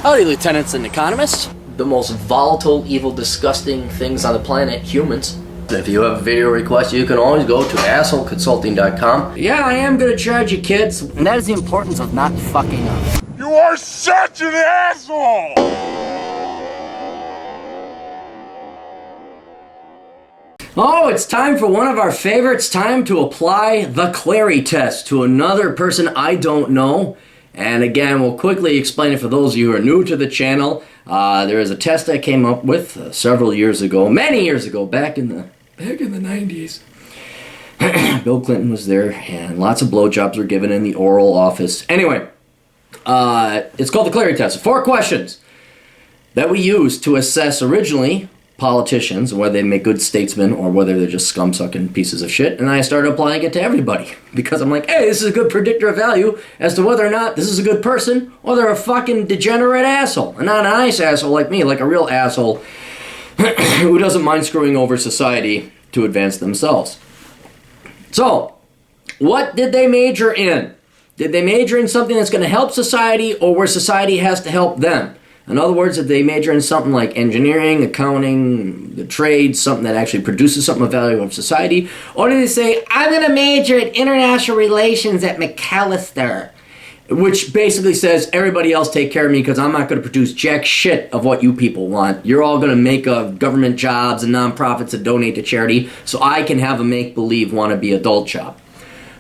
Howdy, lieutenants and economists. The most volatile, evil, disgusting things on the planet, humans. If you have a video request, you can always go to assholeconsulting.com. Yeah, I am gonna charge you, kids. And that is the importance of not fucking up. You are such an asshole! Oh, it's time for one of our favorites. Time to apply the Clarey Test to another person I don't know. And again, we'll quickly explain it for those of you who are new to the channel. There is a test I came up with several years ago, many years ago, back in the 90s. Bill Clinton was there, and lots of blowjobs were given in the oral office. Anyway, it's called the Clarey Test. 4 questions that we used to assess originally politicians, whether they make good statesmen or whether they're just scum-sucking pieces of shit. And I started applying it to everybody because I'm like, hey, this is a good predictor of value as to whether or not this is a good person or they're a fucking degenerate asshole. And not a nice asshole like me, like a real asshole who doesn't mind screwing over society to advance themselves. So, what did they major in? Did they major in something that's going to help society or where society has to help them? In other words, did they major in something like engineering, accounting, the trades, something that actually produces something of value of society? Or did they say, I'm going to major in international relations at McAllister, which basically says, everybody else take care of me because I'm not going to produce jack shit of what you people want. You're all going to make government jobs and nonprofits that donate to charity so I can have a make-believe wannabe adult job.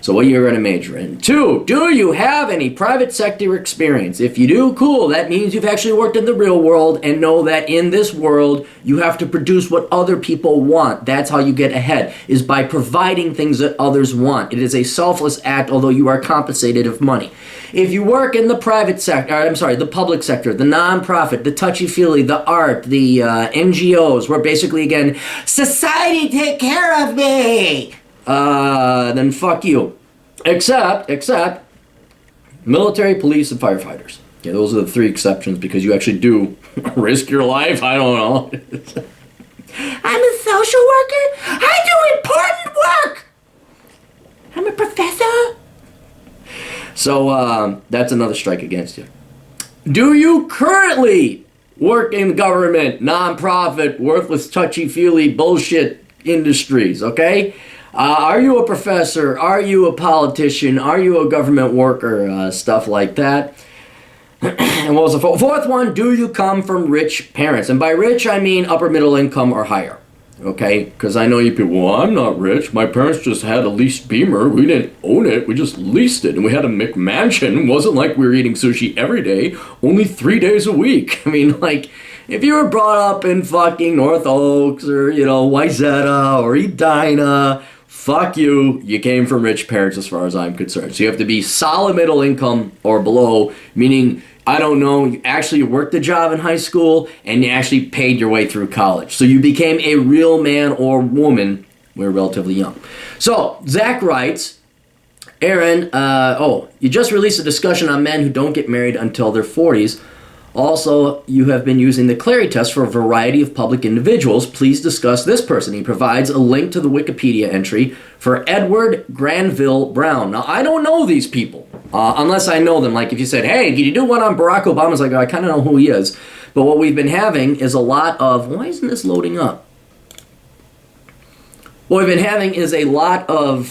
So what you're going to major in. 2, do you have any private sector experience? If you do, cool. That means you've actually worked in the real world and know that in this world, you have to produce what other people want. That's how you get ahead, is by providing things that others want. It is a selfless act, although you are compensated with money. If you work in the private sector, the public sector, the nonprofit, the touchy-feely, the art, the NGOs, where basically, again, society take care of me, then fuck you. Except military, police, and firefighters. Yeah, those are the 3 exceptions because you actually do risk your life. I don't know. I'm a social worker. I do important work. I'm a professor. So that's another strike against you. Do you currently work in government, nonprofit, worthless, touchy-feely bullshit industries, okay? Are you a professor? Are you a politician? Are you a government worker? Stuff like that. And what was the 4th one? Do you come from rich parents? And by rich, I mean upper middle income or higher. Okay? Because I know you people, well, I'm not rich. My parents just had a leased Beamer. We didn't own it. We just leased it. And we had a McMansion. It wasn't like we were eating sushi every day. Only 3 days a week. I mean, like, if you were brought up in fucking North Oaks or, Wayzata or Edina, fuck you. You came from rich parents as far as I'm concerned. So you have to be solid middle income or below, meaning, I don't know, you actually worked a job in high school and you actually paid your way through college. So you became a real man or woman when you were relatively young. So, Zach writes, Aaron, you just released a discussion on men who don't get married until their 40s. Also, you have been using the Clarey Test for a variety of public individuals. Please discuss this person. He provides a link to the Wikipedia entry for Edward Granville Browne. Now, I don't know these people, unless I know them. Like if you said, hey, did you do one on Barack Obama? It's like, I kind of know who he is. But what we've been having is a lot of, why isn't this loading up? What we've been having is a lot of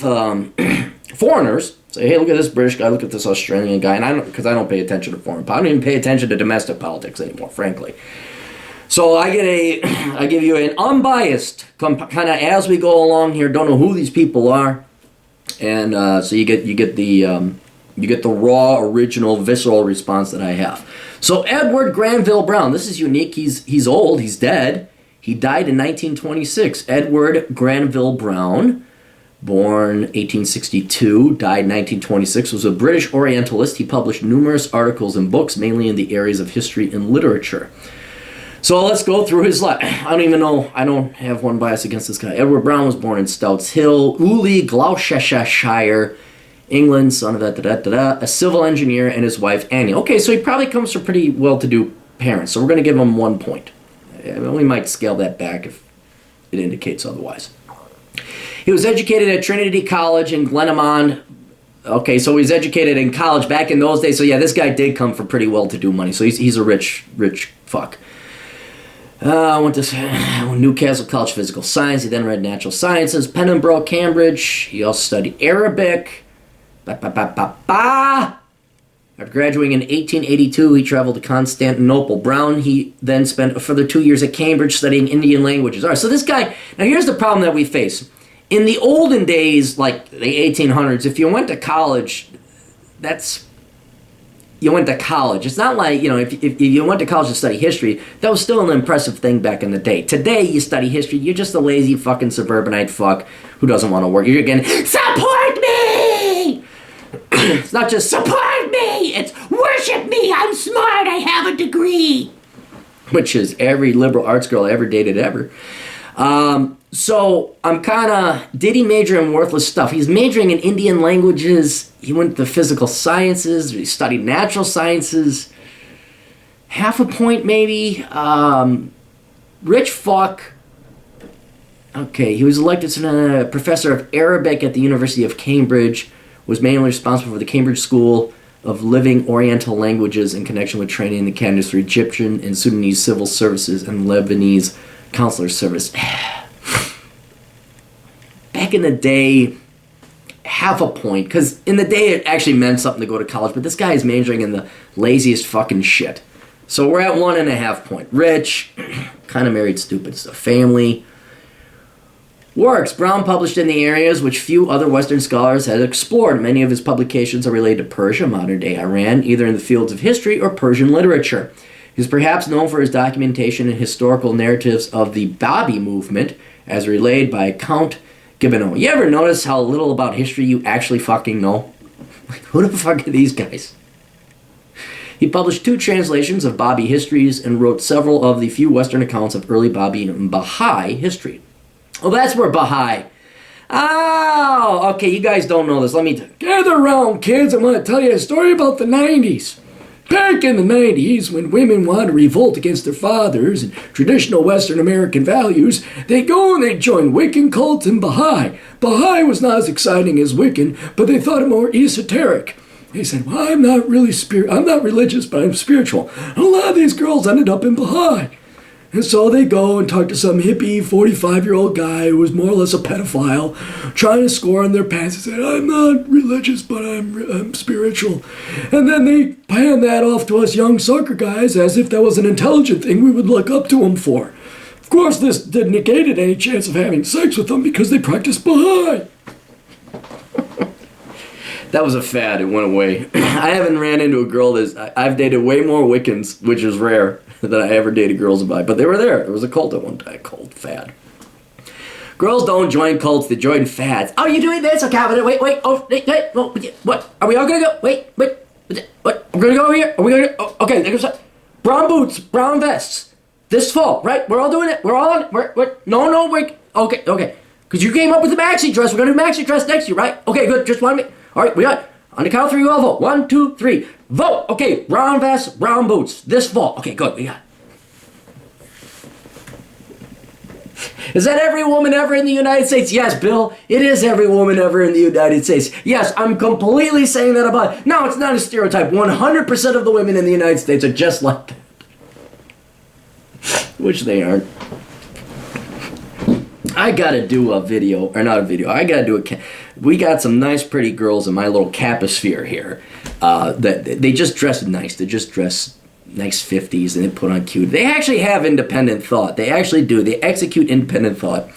foreigners say, hey, look at this British guy, look at this Australian guy, and because I don't pay attention to foreign politics. I don't even pay attention to domestic politics anymore, frankly. So I give you an unbiased, kind of as we go along here, don't know who these people are, and so you get the raw, original, visceral response that I have. So Edward Granville Browne, this is unique. He's old. He's dead. He died in 1926. Edward Granville Browne. Born 1862, died 1926, was a British Orientalist. He published numerous articles and books, mainly in the areas of history and literature. So let's go through his life. I don't even know, I don't have one bias against this guy. Edward Browne was born in Stouts Hill, Ely, Gloucestershire, England, son of a civil engineer, and his wife Annie. Okay, so he probably comes from pretty well-to-do parents, so we're going to give him 1 point. We might scale that back if it indicates otherwise. He was educated at Trinity College in Glenamond, Okay, so he's educated in college back in those days. So yeah, this guy did come from pretty well-to-do money. So he's a rich fuck. Went to Newcastle College of Physical Science. He then read Natural Sciences, Pembroke, Cambridge. He also studied Arabic. After graduating in 1882, he traveled to Constantinople. Browne, he then spent a further 2 years at Cambridge studying Indian languages. All right, so this guy, now here's the problem that we face. In the olden days, like the 1800s, if you went to college, you went to college. It's not like, if you went to college to study history, that was still an impressive thing back in the day. Today, you study history, you're just a lazy fucking suburbanite fuck who doesn't want to work. You're getting, support me! It's not just support me, it's worship me, I'm smart, I have a degree. Which is every liberal arts girl I ever dated ever. So I'm did he major in worthless stuff? He's majoring in Indian languages. He went to physical sciences. He studied natural sciences. Half a point maybe. Rich fuck. Okay, he was elected to professor of Arabic at the University of Cambridge. Was mainly responsible for the Cambridge School of Living Oriental Languages in connection with training in the candidates for Egyptian and Sudanese civil services and Lebanese consular service. Back in the day, half a point, because in the day it actually meant something to go to college, but this guy is majoring in the laziest fucking shit. So we're at 1.5 point. Rich, kind of married stupid stuff. Family. Works. Browne published in the areas which few other Western scholars had explored. Many of his publications are related to Persia, modern-day Iran, either in the fields of history or Persian literature. He is perhaps known for his documentation and historical narratives of the Bahai'i movement, as relayed by Count Gibonneau. You ever notice how little about history you actually fucking know? Like, who the fuck are these guys? He published 2 translations of Bahai'i histories and wrote several of the few Western accounts of early Bahai'i and Bahai history. Well, that's where Bahai. Oh, okay, you guys don't know this. Let me gather around, kids. I'm going to tell you a story about the 90s. Back in the 90s, when women wanted to revolt against their fathers and traditional Western American values, they'd go and they'd join Wiccan cults and Bahai. Bahai was not as exciting as Wiccan, but they thought it more esoteric. They said, well, I'm not religious, but I'm spiritual. And a lot of these girls ended up in Bahai. And so they go and talk to some hippie 45-year-old guy who was more or less a pedophile, trying to score on their pants and say, I'm not religious, but I'm spiritual. And then they pan that off to us young sucker guys as if that was an intelligent thing we would look up to them for. Of course, this negated any chance of having sex with them because they practiced Bahai. That was a fad. It went away. I haven't ran into a girl I've dated way more Wiccans, which is rare, than I ever dated girls about. But they were there. There was a cult at one time. Cult fad. Girls don't join cults. They join fads. Oh, you doing this? Okay, wait. Oh, wait. What? Are we all gonna go? Wait. What? We're gonna go over here? Are we gonna go? Oh, okay, there's brown boots, brown vests. This fall, right? We're all doing it. We're all on. No, wait. Okay. Because you came up with the maxi dress. We're gonna do maxi dress next year, right? Okay, good. Just want me. All right, we got. On the count of 3, we all vote. 1, 2, 3. Vote! Okay, brown vest, brown boots. This fall. Okay, good. We got. Is that every woman ever in the United States? Yes, Bill. It is every woman ever in the United States. Yes, I'm completely saying that about. No, it's not a stereotype. 100% of the women in the United States are just like that. Which they aren't. I gotta do a video, or not a video, I gotta do we got some nice pretty girls in my little Capposphere here, that they just dress nice, they just dress nice 50s and they put on cute. They actually have independent thought, they actually do, they execute independent thought,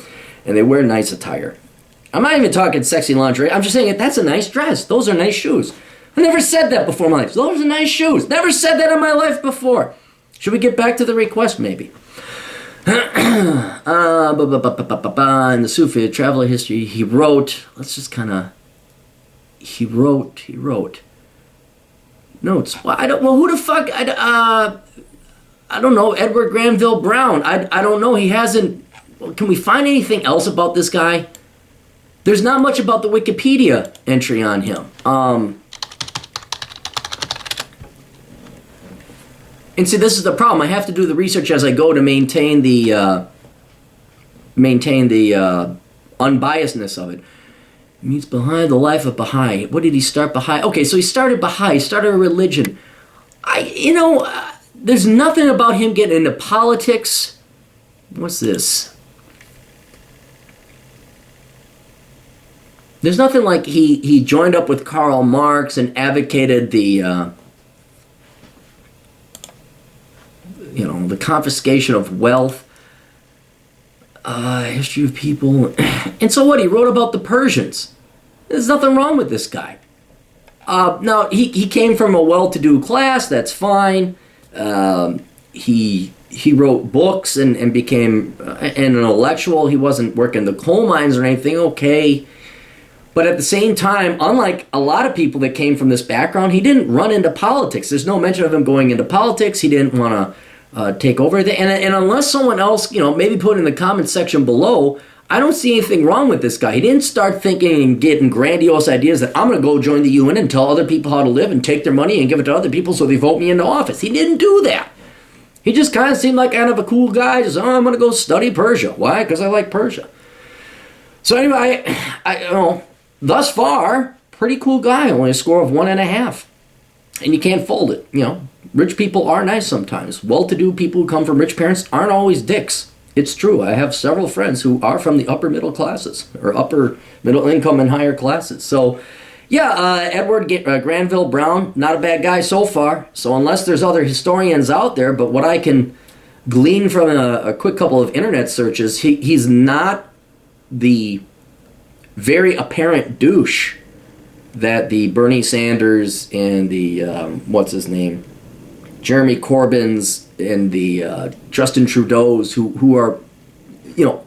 and they wear nice attire. I'm not even talking sexy lingerie, I'm just saying that's a nice dress, those are nice shoes. I never said that before in my life, those are nice shoes, never said that in my life before. Should we get back to the request maybe? In the Sufi traveler history, he wrote notes. Well, who the fuck? I don't know. Edward Granville Browne. I don't know. He hasn't. Can we find anything else about this guy? There's not much about the Wikipedia entry on him. And see, this is the problem. I have to do the research as I go to maintain the unbiasedness of it. Meets behind the life of Bahai'i. What did he start Bahai'i? Okay, so he started Bahai'i. He started a religion. There's nothing about him getting into politics. What's this? There's nothing like he joined up with Karl Marx and advocated the the confiscation of wealth, history of people. And so what? He wrote about the Persians. There's nothing wrong with this guy. Now, he came from a well-to-do class. That's fine. He wrote books and became an intellectual. He wasn't working the coal mines or anything. Okay. But at the same time, unlike a lot of people that came from this background, he didn't run into politics. There's no mention of him going into politics. He didn't want to take over. And unless someone else, maybe put in the comment section below, I don't see anything wrong with this guy. He didn't start thinking and getting grandiose ideas that I'm going to go join the UN and tell other people how to live and take their money and give it to other people so they vote me into office. He didn't do that. He just kind of seemed like kind of a cool guy. Just, I'm going to go study Persia. Why? Because I like Persia. So anyway, thus far, pretty cool guy. Only a score of 1.5. And you can't fold it. Rich people are nice sometimes. Well-to-do people who come from rich parents aren't always dicks. It's true. I have several friends who are from the upper middle classes, or upper middle income and higher classes. So, yeah, Edward Granville Browne, not a bad guy so far. So unless there's other historians out there, but what I can glean from a quick couple of internet searches, he's not the very apparent douche that the Bernie Sanders and the, what's his name, Jeremy Corbyns and the Justin Trudeau's who are,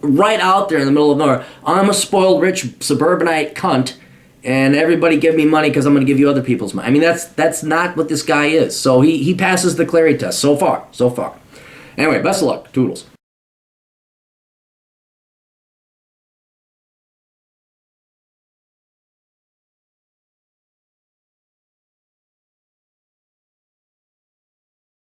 right out there in the middle of nowhere. I'm a spoiled rich suburbanite cunt, and everybody give me money because I'm going to give you other people's money. I mean, that's not what this guy is. So he passes the Clarey test so far. Anyway, best of luck. Toodles.